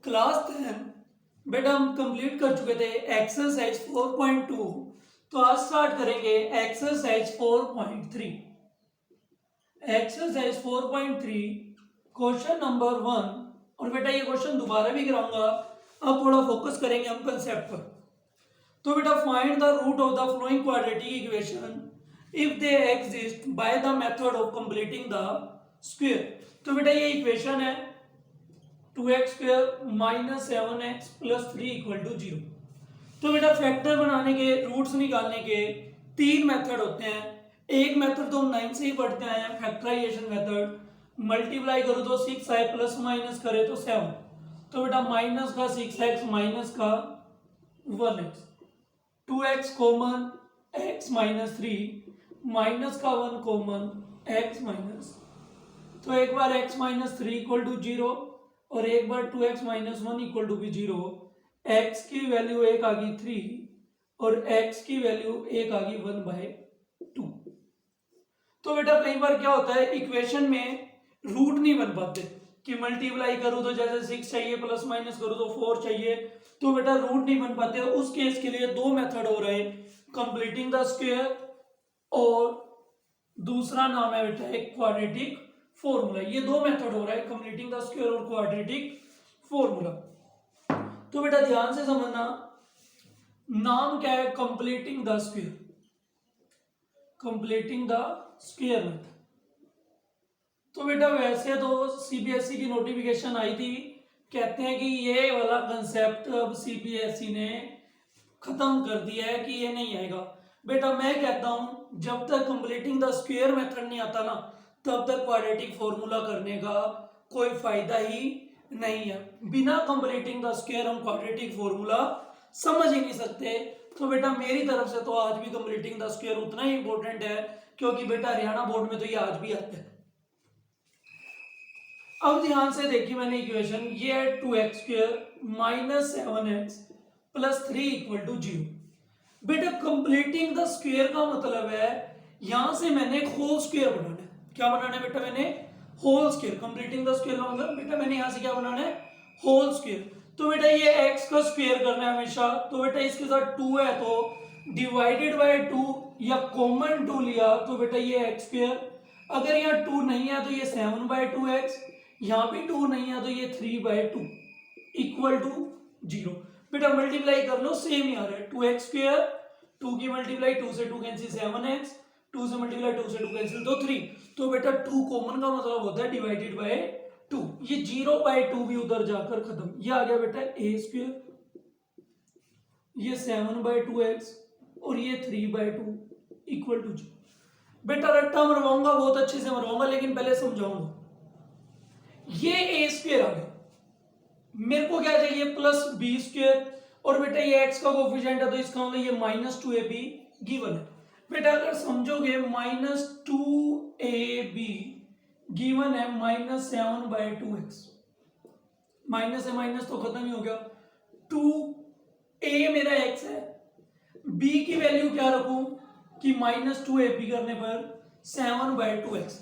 Class 10 बेटा हम complete कर चुके थे एक्सरसाइज 4.2। तो आज स्टार्ट करेंगे एक्सरसाइज 4.3। Exercise 4.3 question number 1। और बेटा ये क्वेश्चन दोबारा भी कराऊंगा, अब थोड़ा फोकस करेंगे हम कंसेप्ट पर। तो बेटा find the root of the following quadratic equation if they exist by the method of completing the square. तो बेटा ये इक्वेशन है 2x² minus 7x plus 3 equal to 0। तो बेटा फैक्टर बनाने के, रूट्स निकालने के तीन मेथड होते हैं। एक मेथड तो हम 9 से ही पढ़ते आए हैं, फैक्टराइजेशन मेथड। मल्टीप्लाई करो तो 6i प्लस माइनस करे तो 7। तो बेटा माइनस का 6x माइनस का 1x, 2x common x minus 3 minus का 1 कॉमन x माइनस। तो एक बार x माइनस 3 इक्वल टू 0 और एक बार 2x माइनस 1 इक्वल टू भी 0। x की वैल्यू एक आ गई 3 और x की वैल्यू एक आ गई 1/2। तो बेटा कई बार क्या होता है इक्वेशन में रूट नहीं बन पाते कि मल्टीप्लाई करूं तो जैसे 6 चाहिए, प्लस माइनस करूं तो 4 चाहिए, तो बेटा रूट नहीं बन पाते। उस केस के लिए दो मेथड हो रहे, कंप्लीटिंग द स्क्वायर और दूसरा नाम है बेटा एक क्वाड्रेटिक फॉर्मूला। ये दो मेथड हो रहा है, कंप्लीटिंग द स्क्वायर और क्वाड्रेटिक फॉर्मूला। तो बेटा ध्यान से समझना, नाम क्या है completing the square, completing the square method. तो बेटा वैसे तो सीबीएसई की नोटिफिकेशन आई थी, कहते हैं कि ये वाला कंसेप्ट अब सीबीएसई ने खत्म कर दिया है कि ये नहीं आएगा। बेटा मैं कहता हूं जब तक कंप्लीटिंग द स्क्वायर मेथड नहीं आता ना, तब तक क्वाड्रेटिक फॉर्मूला करने का कोई फायदा ही नहीं है। बिना कंप्लीटिंग द स्क्वायर हम क्वाड्रेटिक फॉर्मूला समझ ही नहीं सकते। तो बेटा मेरी तरफ से तो आज भी कंप्लीटिंग द स्क्वायर उतना ही इंपॉर्टेंट है, क्योंकि बेटा हरियाणा बोर्ड में तो ये आज भी आता है। अब ध्यान से देखिए मैंने इक्वेशन, ये है 2x² minus 7x plus 3 equal to 0। बेटा कंप्लीटिंग द स्क्वायर का मतलब है यहां से मैंने होल स्क्वायर बनाना है। क्या बनाना है बेटा? मैंने whole square. Completing the square का मतलब बेटा मैंने यहां से क्या बनाना है? Whole square. तो बेटा ये x का स्क्वायर करना है हमेशा। तो बेटा इसके साथ 2 है तो डिवाइडेड बाय 2 या कॉमन 2 लिया तो बेटा ये x²। अगर यहाँ 2 नहीं है तो ये 7/2x, यहाँ भी 2 नहीं है तो ये 3/2 इक्वल टू 0। बेटा मल्टीप्लाई कर लो, सेम ही आ रहा है 2x², 2 की मल्टीप्लाई 2 से 2 कैंसिल 7x, 2 से मल्टीप्लाई 2 से 2 कैंसिल तो 3। तो बेटा 2 कॉमन का मतलब होता है डिवाइडेड बाय 2। ये 0/2 भी उधर जाकर खत्म। ये आ गया बेटा a², ये 7/2x और ये 3/2 इक्वल टू 0। बेटा रट्टा मरवाऊंगा, बहुत अच्छे से मरवाऊंगा, लेकिन पहले समझाऊंगा। ये a² आ गया, मेरे को क्या चाहिए? Plus b²। और बेटा ये x का कोफिशिएंट है तो इसका मतलब ये -2ab गिवन है। बेटा अगर समझोगे -2ab गिवन है -7/2x, माइनस है माइनस तो खत्म ही हो गया। 2a मेरा x है, b की वैल्यू क्या रखूं कि -2ab करने पर 7/2x।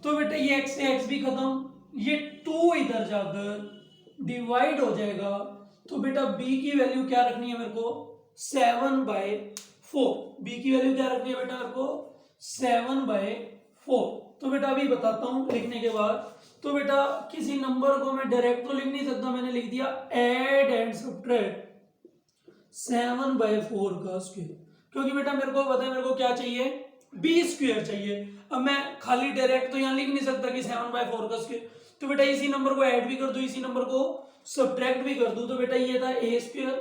तो बेटा ये x से x भी खत्म, ये 2 इधर जाकर डिवाइड हो जाएगा। तो बेटा b की वैल्यू क्या रखनी है मेरे को? 7/4। b की वैल्यू क्या रखनी है बेटा मेरे को? 7/4। तो बेटा अभी बताता हूं लिखने के बाद। तो बेटा किसी नंबर को मैं डायरेक्ट तो लिख नहीं सकता, मैंने लिख दिया ऐड एंड सब्ट्रैक्ट 7/4 का स्क्वायर, क्योंकि बेटा मेरे को पता है मेरे को क्या चाहिए? b² चाहिए। अब मैं खाली डायरेक्ट तो यहां लिख नहीं सकता कि 7/4 का स्क्वायर। तो बेटा इसी नंबर को ऐड भी कर दो, इसी नंबर को सब्ट्रैक्ट भी कर दो। तो बेटा ये था a²,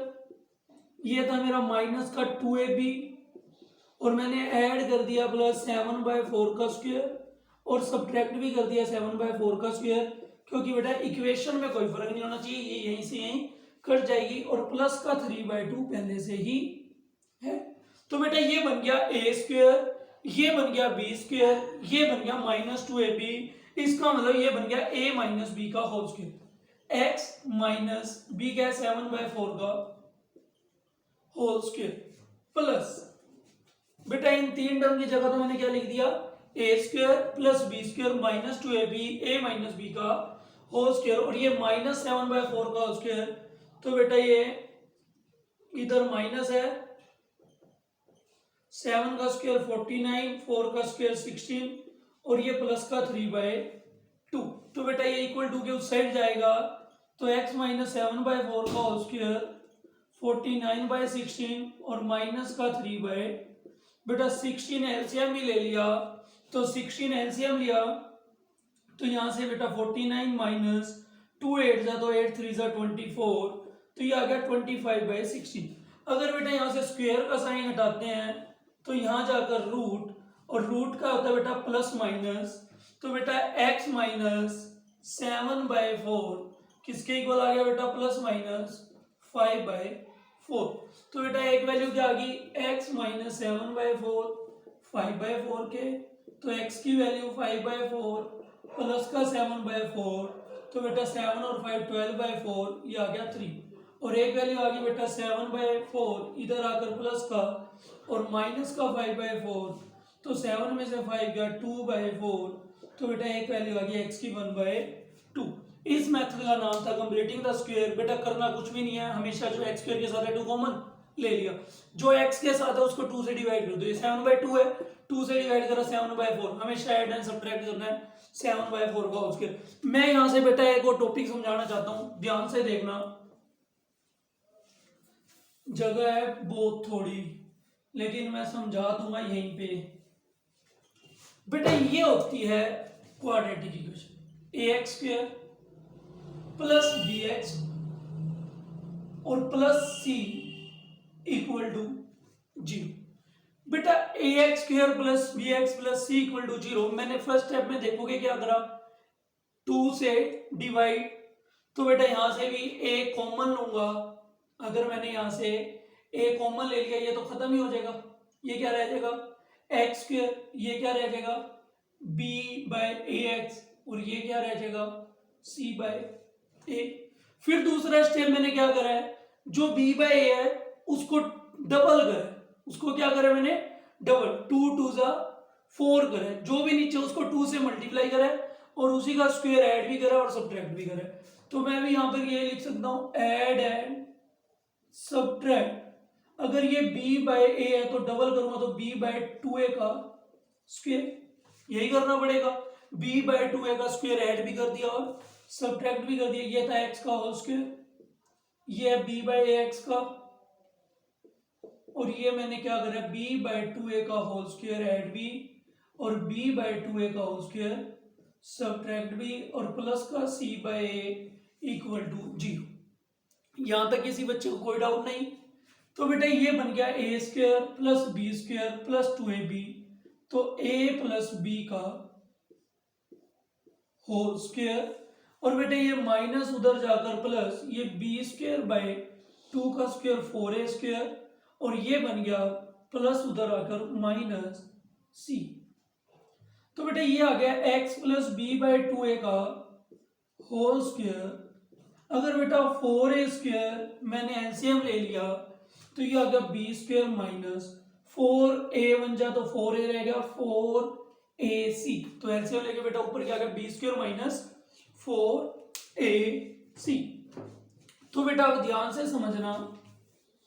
ये था मेरा माइनस का 2ab और मैंने ऐड कर दिया प्लस 7/4 का स्क्वायर और सब्ट्रैक्ट भी कर दिया 7/4 का स्क्वायर, क्योंकि बेटा इक्वेशन में कोई फर्क नहीं होना चाहिए, ये यहीं से यहीं कट जाएगी। और प्लस का 3/2 पहले से ही है। तो बेटा ये बन गया a², ये बन गया b², ये बन गया -2ab। इसका मतलब ये बन गया a माइनस b का whole square. x minus b क्या है? 7/4 का होल स्क्वायर प्लस बेटा इन तीन टर्म की जगह तो मैंने क्या लिख दिया? a² plus b² -2ab a minus b का होल स्क्वायर और ये -7/4 का होल स्क्वायर, तो बेटा ये इधर माइनस है, 7 का स्क्वायर 49, 4 का स्क्वायर 16 और ये प्लस का 3/2। तो बेटा ये इक्वल टू के उस साइड जाएगा, तो x माइनस 7/4 का होल स्क्वायर 49/16 और माइनस का 3 बेटा 16 एलसीएम भी ले लिया, तो 16 एलसीएम लिया तो यहाँ से बेटा 49 माइनस 2 8 जा तो 8 3 जा 24, तो ये आ गया 25/16। अगर बेटा यहाँ से स्क्वायर का साइन हटाते हैं तो यहाँ जाकर रूट, और रूट का होता है बेटा प्लस माइनस, तो बेटा x माइनस 7/4 किसके इक्वल आ गया बेटा प्लस माइनस 5/4। तो बेटा एक वैल्यू क्या आ गई, x माइनस 7/4 5/4 के, तो x की वैल्यू 5/4 प्लस का 7/4, तो बेटा 7 और 5 12/4, ये आ गया 3, और एक वैल्यू आ गई बेटा 7/4 इधर आकर प्लस का और माइनस का 5/4, तो 7 में से 5 गया 2/4, तो बेटा एक वैल्यू आ गई x की 1/2। इस मेथड का नाम था कंप्लीटिंग द स्क्वायर। बेटा करना कुछ भी नहीं है, हमेशा जो x स्क्वायर के साथ है 2 कॉमन ले लिया, जो x के साथ है उसको 2 से डिवाइड कर दो, ये 7/2 है, 2 से डिवाइड करा 7/4, हमेशा ऐड एंड सब्ट्रैक्ट करना है 7/4 का होल स्क्वायर। मैं यहां से बेटा एक और टॉपिक समझाना चाहता हूं, ध्यान से देखना, जगह है बहुत थोड़ी लेकिन मैं समझा दूंगा यहीं पे। बेटा ये होती है quadratic equation, ax square plus bx और प्लस c इक्वल टू 0। बेटा ax square plus bx plus c equal to 0, मैंने फर्स्ट स्टेप में देखोगे क्या करा, 2 से डिवाइड, तो बेटा यहां से भी a कॉमन लूंगा, अगर मैंने यहां से a कॉमन ले लिया ये तो खत्म ही हो जाएगा, ये क्या रह जाएगा x स्क्वायर, ये क्या रह जाएगा b/ax और ये क्या रह जाएगा c/a। फिर दूसरा स्टेप मैंने क्या करा है, जो b/a है उसको डबल करा है, उसको क्या करा मैंने डबल, 2 2 जा 4 करा है, जो भी नीचे उसको 2 से मल्टीप्लाई करा है और उसी का स्क्वायर ऐड भी करा और सब्ट्रैक्ट भी करा है। तो मैं भी यहां पर ये लिख सकता हूं ऐड एंड सब्ट्रैक्ट। अगर ये b/a है तो डबल करूंगा तो b/2a का स्क्वायर, यही करना पड़ेगा, b/2a का स्क्वायर ऐड भी कर दिया और सब्ट्रैक्ट भी कर दिया, ये था x का होल स्क्वायर, ये है b/ax का, और ये मैंने क्या करा b/2a का होल स्क्वायर ऐड भी और b/2a का होल स्क्वायर सब्ट्रैक्ट भी और प्लस का c/a इक्वल टू 0। यहां तक किसी बच्चे को कोई डाउट नहीं। तो बेटा ये बन गया a square plus b square plus 2ab, तो a प्लस b का होल स्क्वायर, और बेटा ये माइनस उधर जाकर प्लस, ये b स्क्वायर बाय 2 का स्क्वायर 4a स्क्वायर, और ये बन गया प्लस उधर आकर माइनस c। तो बेटा ये आ गया x प्लस b/2a का होल स्क्वायर। अगर बेटा 4a स्क्वायर मैंने एलसीएम ले लिया तो ये आ गया b स्क्वायर माइनस 4a बन जा तो 4a रह गया 4ac, तो एलसीएम लेके बेटा ऊपर क्या आ गया b स्क्वायर माइनस 4ac। तो बेटा अब ध्यान से समझना,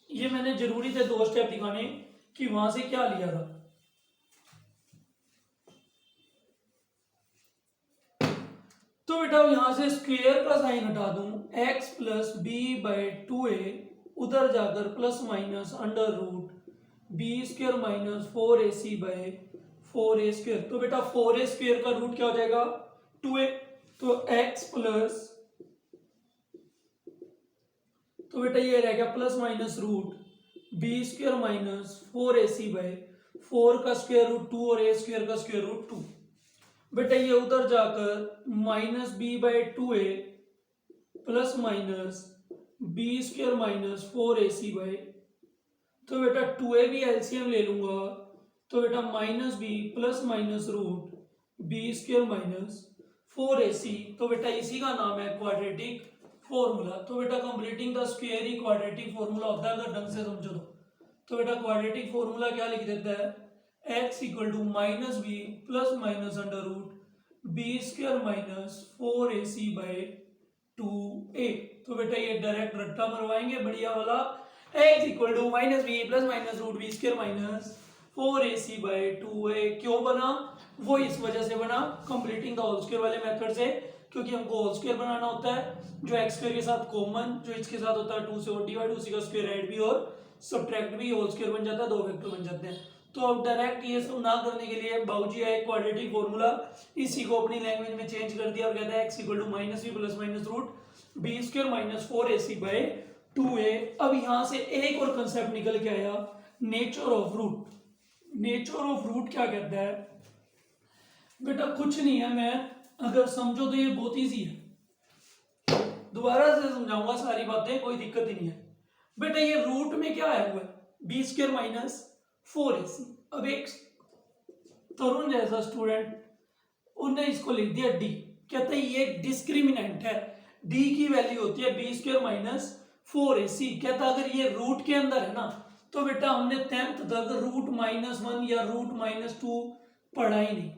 ये मैंने जरूरी थे 2 स्टेप दिखाने कि वहां से क्या लिया था। तो बेटा यहां से स्क्वायर का साइन हटा दूं, x प्लस b/2a उधर जाकर plus minus under root b square minus 4ac/4a square, तो बेटा 4a स्क्वायर का रूट क्या हो जाएगा 2a, तो x प्लस, तो बेटा ये रह गया plus minus root b square minus 4ac/4 का स्क्वायर रूट 2 और a स्क्वायर का स्क्वायर रूट 2। बेटा ये उधर जाकर minus b/2a plus minus b square minus 4ac/, तो बेटा 2a भी एलसीएम ले लूंगा, तो बेटा minus b plus minus root b square minus 4ac, तो बेटा इसी का नाम है क्वाड्रेटिक फॉर्मूला। तो बेटा completing the square he quadratic formula होता है अगर ढंग से समझो तो बेटा क्वाड्रेटिक फॉर्मूला क्या लिख देता है x equal to minus B plus minus under root B square minus 4ac/2a। तो बेटा ये डायरेक्ट रट्टा मरवाएंगे बढ़िया वाला। x equal to minus B plus minus root B square minus 4ac/2a क्यों बना? वो इस वजह से बना कंप्लीटिंग द होल स्क्वायर वाले मेथड से, क्योंकि हमको होल स्क्वायर बनाना होता है, जो एक्स स्क्वायर के साथ कॉमन जो इसके साथ होता है 2 से और डिवाइड, उसी का स्क्वायर ऐड भी और सब्ट्रैक्ट भी होल स्क्वायर बन जाता है, दो वेक्टर बन जाते हैं। तो अब डायरेक्ट ये सब ना करने के लिए बाबूजी है क्वाड्रेटिक फॉर्मूला, इसी को अपनी लैंग्वेज में चेंज कर दिया और कहता है x equal to minus B plus minus root B square minus 4ac/2a। अब यहां से एक और कंसेप्ट निकल के आया, nature of root. Nature of root क्या कहता है बेटा? कुछ नहीं है, मैं अगर समझो तो ये बहुत ईजी है, दोबारा से समझाऊंगा सारी बातें, कोई दिक्कत ही नहीं है। बेटा ये रूट में क्या आया हुआ है? B square minus 4ac। अब एक तरुण जैसा स्टूडेंट उन्हें इसको लिख दिया डी, कहते हैं ये डिस्क्रिमिनेंट है, डी की वैल्यू होती है बी स्क्वायर माइनस 4ac। कहता अगर ये रूट के अंदर है ना, तो बेटा हमने 10th तक रूट -1 या रूट -2 पढ़ा ही नहीं।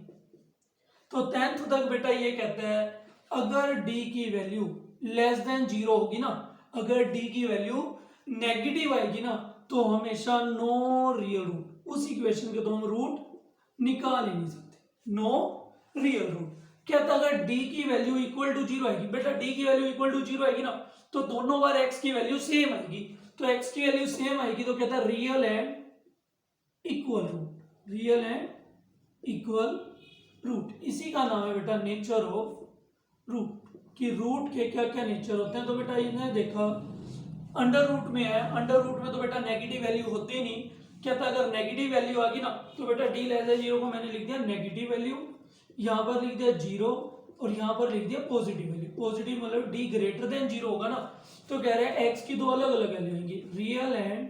तो 10th तक बेटा ये कहता है अगर d की वैल्यू लेस देन 0 होगी ना, अगर d की वैल्यू नेगेटिव आएगी ना, तो हमेशा नो रियल रूट, उस इक्वेशन के तो हम रूट निकाल ही नहीं सकते, नो रियल रूट। कहता अगर d की वैल्यू इक्वल टू 0 आएगी, बेटा d की वैल्यू इक्वल टू 0 आएगी ना, तो दोनों बार x की वैल्यू सेम आएगी, तो x की वैल्यू सेम आएगी तो कहता है real and equal root, real and equal root. इसी का नाम है बेटा नेचर ऑफ रूट, कि रूट के क्या क्या नेचर होते हैं। तो बेटा इन्हें देखा अंडर रूट में है, अंडर रूट में तो बेटा नेगेटिव वैल्यू होती नहीं, कहता अगर नेगेटिव वैल्यू आ गई ना, तो बेटा डी लेस देन 0 को मैंने लिख दिया नेगेटिव वैल्यू, यहाँ पर लिख दिया 0 और यहाँ पर लिख दिया पॉजिटिव वैल्यू। पॉजिटिव मतलब डी ग्रेटर देन 0 होगा ना, तो कह रहे हैं एक्स की दो अलग अलग वैल्यू होंगी, रियल एंड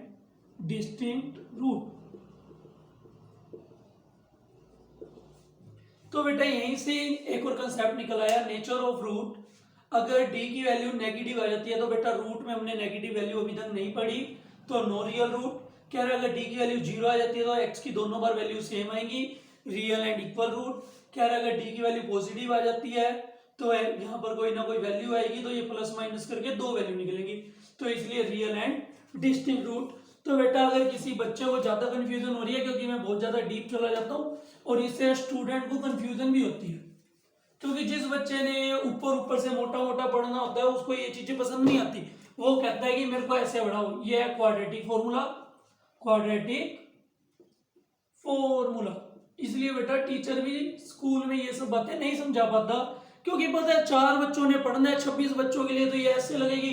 डिस्टिंक्ट रूट। तो बेटा यहीं से एक और कंसेप्ट निकल आया, नेचर ऑफ रूट। अगर d की वैल्यू नेगेटिव आ जाती है तो बेटा रूट में हमने नेगेटिव वैल्यू अभी तक नहीं पढ़ी, तो नो रियल रूट। कह रहे अगर d की वैल्यू 0 आ जाती है तो x की दोनों बार वैल्यू सेम आएंगी, रियल एंड इक्वल रूट। कह रहे अगर d की वैल्यू पॉजिटिव आ जाती है तो यहाँ पर कोई ना कोई वैल्यू आएगी, तो ये प्लस माइनस करके दो वैल्यू निकलेंगी, तो इसलिए रियल एंड डिस्टिंक्ट रूट। तो बेटा अगर किसी बच्चे को ज्यादा कंफ्यूजन हो रही है, क्योंकि मैं बहुत ज्यादा डीप चला जाता हूँ और इससे स्टूडेंट को कंफ्यूजन भी होती है, क्योंकि जिस बच्चे ने ऊपर ऊपर से मोटा मोटा पढ़ना होता है उसको ये चीजें पसंद नहीं आती, वो कहता है कि मेरे को ऐसे पढ़ाओ। ये है क्वाड्रेटिक फॉर्मूला, क्वाड्रेटिक फॉर्मूला। इसलिए बेटा टीचर भी स्कूल में ये सब बातें नहीं समझा पाता, क्योंकि पता है 4 बच्चों ने पढ़ना है, 26 बच्चों के लिए तो ये ऐसे लगेगी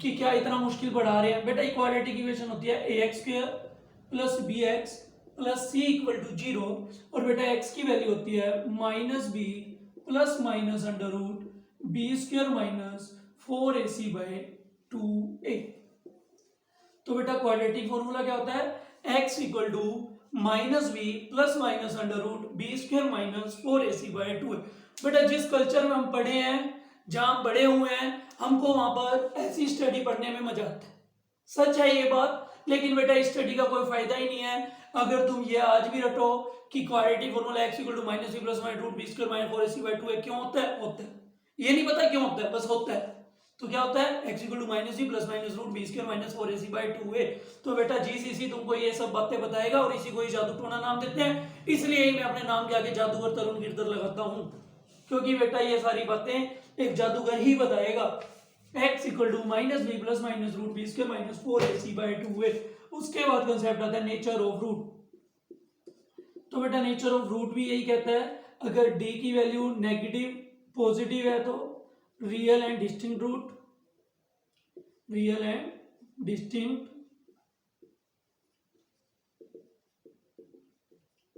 कि क्या इतना मुश्किल पढ़ा रहे हैं। बेटा क्वाड्रेटिक इक्वेशन होती है ax² plus bx plus c equal to 0, और बेटा x की वैल्यू होती है -b plus minus under root B square minus 4ac/2a। तो बेटा क्वाड्रेटिक फॉर्मूला क्या होता है? x equal to -b plus minus under root B square minus 4ac/2a। बेटा जिस कल्चर में हम पढ़े हैं, जहां बड़े हुए हैं, हमको वहां पर ऐसी स्टडी पढ़ने में मजा आता है, सच है ये बात। लेकिन बेटा इस स्टडी का कोई फायदा ही नहीं है अगर तुम ये आज भी रटो कि quadratic formula x equal to -b plus minus root B square minus 4ac/2a। क्यों होता है? होता है, ये नहीं पता क्यों होता है, बस होता है। तो क्या होता है? x equal to -b plus minus root B square minus 4ac/2a। तो बेटा जीसीसी तुमको ये सब बातें बताएगा और इसी को ही जादू टोना नाम देते हैं, इसलिए ही मैं अपने नाम के आगे जादूगर तरुण गिरधर लगाता हूँ, क्योंकि बेटा ये सारी बातें एक जादूगर ही बताएगा। x equal to -b plus minus root B square minus 4ac/2a। उसके बाद कंसेप्ट आता है नेचर ऑफ रूट। तो बेटा नेचर ऑफ रूट भी यही कहता है, अगर d की वैल्यू नेगेटिव पॉजिटिव है तो real and distinct root, real and distinct.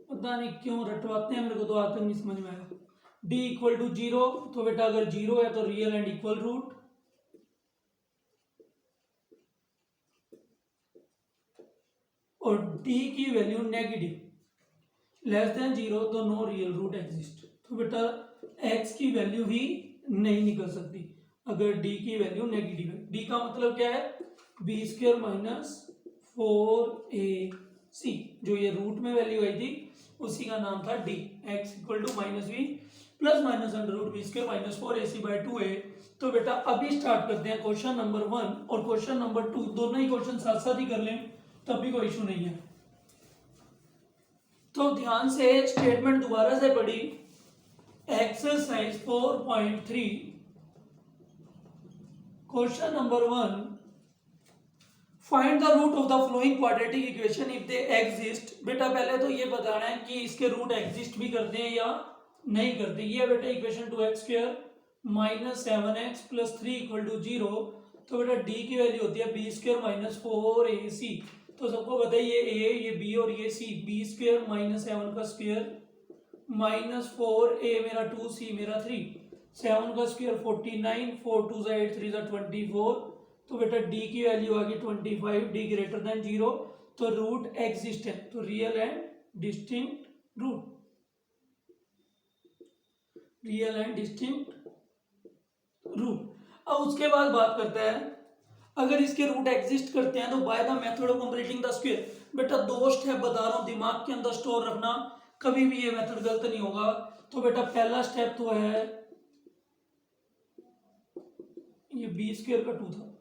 पता नहीं क्यों रटवाते हैं, मेरे को तो आज तक नहीं समझ में आया। d इक्वल टू 0, तो बेटा अगर 0 है तो रियल एंड इक्वल रूट, और d की वैल्यू नेगेटिव लेस देन 0 तो नो रियल रूट एग्जिस्ट। तो बेटा x की वैल्यू ही नहीं निकल सकती अगर d की वैल्यू नेगेटिव है। d का मतलब क्या है? b स्क्वायर माइनस 4ac, जो ये रूट में वैल्यू आई थी उसी का नाम था d। x equal to -b plus minus under root B square minus 4ac/2a। तो बेटा अभी स्टार्ट करते हैं क्वेश्चन नंबर 1 और क्वेश्चन नंबर 2, दोनों ही क्वेश्चन साथ साथ ही कर लें तब भी कोई इशू नहीं है। तो ध्यान से स्टेटमेंट दोबारा से पढ़ी। Exercise 4.3 question number 1, find the root of the following quadratic equation if they exist. बेटा पहले तो ये बताना है कि इसके रूट एग्जिस्ट भी करते हैं या नहीं करते। ये बेटा equation 2x² minus 7x plus 3 equal to 0। तो बेटा डी की वैल्यू होती है b² माइनस 4ac। तो सबको बताइए a, ये b और ये c। b² माइनस 7 का स्क्वायर माइनस 4a मेरा 2c मेरा 3, 7 का स्क्वायर 49, 4 2 8 3 24। तो बेटा d की वैल्यू आ गई 25, d ग्रेटर देन 0। तो रूट एग्जिस्ट है, तो real and distinct root, real and distinct root. अब उसके बाद बात करते हैं अगर इसके रूट एग्जिस्ट करते हैं तो bye the method of completing the square. बेटा 2 स्टेप बता रहा हूं, दिमाग के अंदर स्टोर रखना, कभी भी ये मेथड गलत नहीं होगा। तो बेटा पहला स्टेप तो है ये b² का 2 था।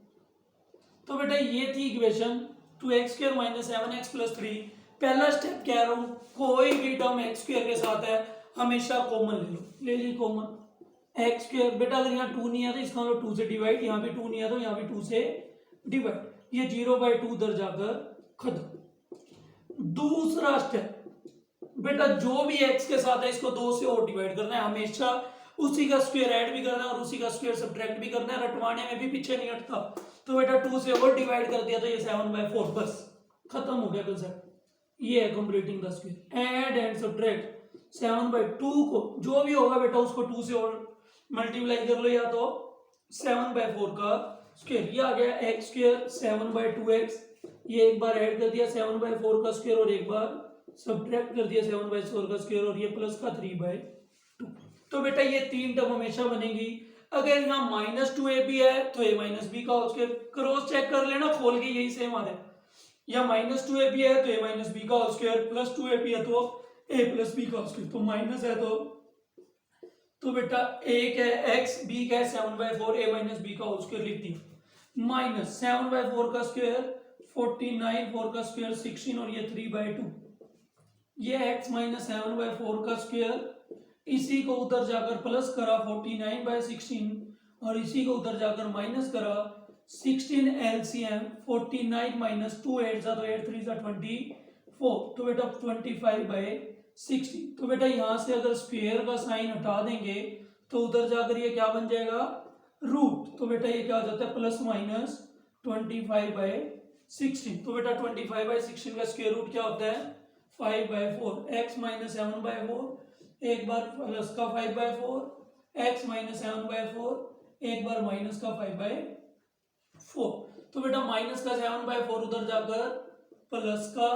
तो बेटा ये थी equation 2x² minus 7x plus 3। पहला स्टेप कह रहा हूं कोई भी टर्म x² के साथ है हमेशा कॉमन ले लो, ले ली कॉमन x²। बेटा अगर यहाँ 2 नहीं है तो इसका मतलब 2 से डिवाइड, यहाँ भी 2 नहीं है तो यहाँ भी 2 से डिवाइड, ये 0/2 उधर जाकर खत्म। दूसरा स्टेप बेटा जो भी x के साथ है इसको 2 से और डिवाइड करना है, हमेशा उसी का स्क्वायर ऐड भी करना है और उसी का स्क्वायर सब्ट्रैक्ट भी करना है, रटवाने में भी पीछे नहीं हटता। तो बेटा 2 से और डिवाइड कर दिया तो ये 7/4, बस खत्म हो गया कंसेप्ट। ये है completing the square. Add and subtract 7/2 को जो भी होगा बेटा उसको 2 से और मल्टीप्लाई कर लो, या तो 7/4 का स्क्वायर। ये आ गया x², 7/2x। ये एक बार ऐड कर दिया 7/4 का स्क्वायर और एक बार सब्ट्रैक्ट कर दिया 7/4 का स्क्वायर और ये प्लस का 3/2। तो बेटा ये 3 टर्म हमेशा बनेगी। अगर यहाँ -2ab है तो a माइनस बी का होल स्क्वायर, क्रॉस चेक कर लेना खोल के, यही सेम आ रहा है। या -2ab है तो a माइनस बी का होल स्क्वायर, +2ab है तो a प्लस बी का होल स्क्वायर। तो माइनस है तो बेटा एक है x, b का है 7/4, a माइनस बी का होल स्क्वायर लिख दिया। माइनस 7/4 का स्क्वायर 49, 4 का स्क्वायर 16 और ये 3/2। ये x माइनस 7/4 का स्क्वायर, इसी को उधर जाकर प्लस करा 49/16 और इसी को उधर जाकर माइनस करा 16 LCM 49 माइनस 2 8 तो 8 3 24। तो बेटा 25/16। तो बेटा यहां से अगर स्क्वायर का साइन हटा देंगे तो उधर जाकर ये क्या बन जाएगा रूट। तो बेटा ये क्या हो जाता है प्लस माइनस 25/16। तो बेटा 25/16 का स्क्वायर रूट क्या होता है 5/4। x माइनस 7/4 एक बार प्लस का 5/4, x माइनस 7/4 एक बार माइनस का 5/4। तो बेटा माइनस का 7/4 उधर जाकर प्लस का,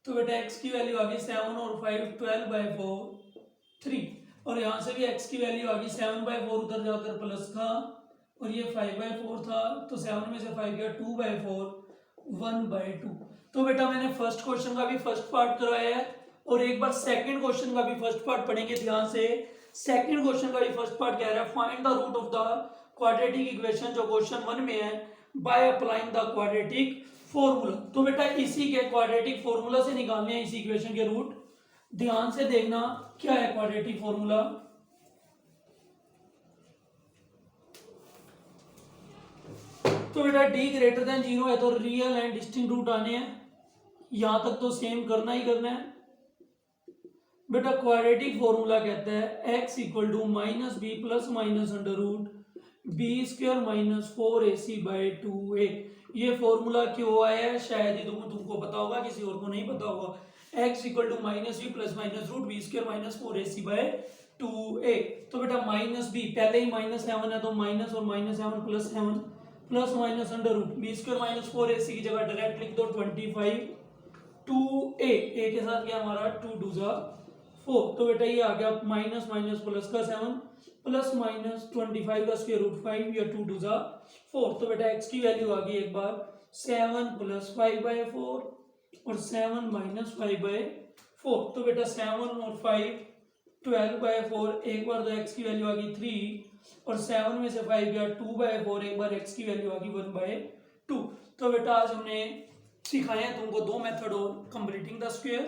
तो बेटा x की वैल्यू आ गई 7 और 5 12/4 3। और यहां से भी x की वैल्यू आ गई 7/4 उधर जाकर प्लस का और ये 5/4 था तो 7 में से 5 गया 2/4 1/2। तो बेटा मैंने फर्स्ट क्वेश्चन का भी फर्स्ट पार्ट करवाया है और एक बार सेकंड क्वेश्चन का भी फर्स्ट पार्ट पढ़ेंगे ध्यान से। सेकंड क्वेश्चन का भी फर्स्ट पार्ट कह रहा है find the root of the quadratic equation जो क्वेश्चन 1 में है by applying the quadratic formula. तो बेटा इसी के क्वाड्रेटिक फॉर्मूला से निकालने हैं इसी इक्वेशन के रूट। ध्यान से देखना क्या है क्वाड्रेटिक फॉर्मूला। तो बेटा d ग्रेटर देन 0 है तो रियल एंड डिस्टिंक्ट रूट आने हैं, यहां तक तो सेम करना ही करना है। बेटा क्वाड्रेटिक फॉर्मूला कहता है x equal to minus B plus minus under root b² minus 4ac/2a। ये फॉर्मूला क्यों आया है शायद ही तुमको पता होगा, किसी और को नहीं पता होगा। x equal to minus B plus minus root b² minus 4ac/2a। तो बेटा माइनस बी पहले ही -7 है तो माइनस और -7 +7 plus minus under root b² minus 4ac की जगह डायरेक्ट लिख दो 25 2a, a के साथ क्या हमारा 2 2 4। तो बेटा ये आ गया माइनस माइनस प्लस का 7 प्लस माइनस 25 का स्क्वायर रूट 5 या 2 2 4। तो बेटा x की वैल्यू आ गई एक बार 7 प्लस 5/4 और 7 माइनस 5/4। तो बेटा 7 और 5 12/4, एक बार तो x की वैल्यू आ गई 3, और 7 में से 5 गया 2/4, एक बार x की वैल्यू आ गई 1/2। तो बेटा आज हमने सिखाए हैं तुमको दो मेथड और कंप्लीटिंग द स्क्वायर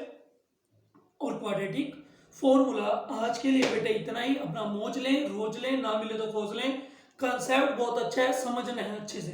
और क्वाड्रेटिक फॉर्मूला। आज के लिए बेटा इतना ही। अपना मोज लें, रोज लें, ना मिले तो खोज लें। कंसेप्ट बहुत अच्छा है, समझना है अच्छे से,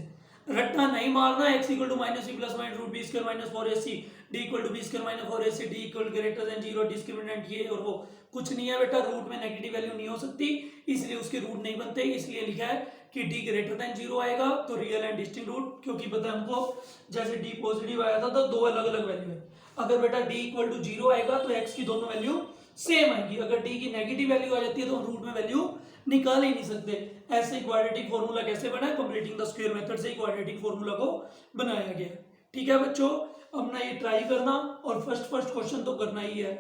रट्टा नहीं मारना। x equal to minus C plus minus root B square minus 4ac, D equal to B square minus 4ac, D equal greater than 0, discriminant ये और वो कुछ नहीं है बेटा। रूट में नेगेटिव वैल्यू नहीं हो सकती, इसलिए उसके रूट नहीं बनते। इसलिए लिखा है कि डी ग्रेटर देन 0 आएगा तो रियल एंड डिस्टिंक्ट रूट, क्योंकि पता है हमको जैसे डी पॉजिटिव आया था तो दो अलग अलग वैल्यू है। अगर बेटा डी इक्वल टू 0 आएगा तो x की दोनों वैल्यू सेम आएगी। अगर डी की नेगेटिव वैल्यू आ जाती है तो हम रूट में वैल्यू निकाल ही नहीं सकते। ऐसे ही क्वाड्रेटिक फॉर्मूला कैसे बना है, कंप्लीटिंग द स्क्वायर मेथड से ही क्वाड्रेटिक फॉर्मूला को बनाया गया। ठीक है बच्चों, अपना ये ट्राई करना और फर्स्ट क्वेश्चन तो करना ही है।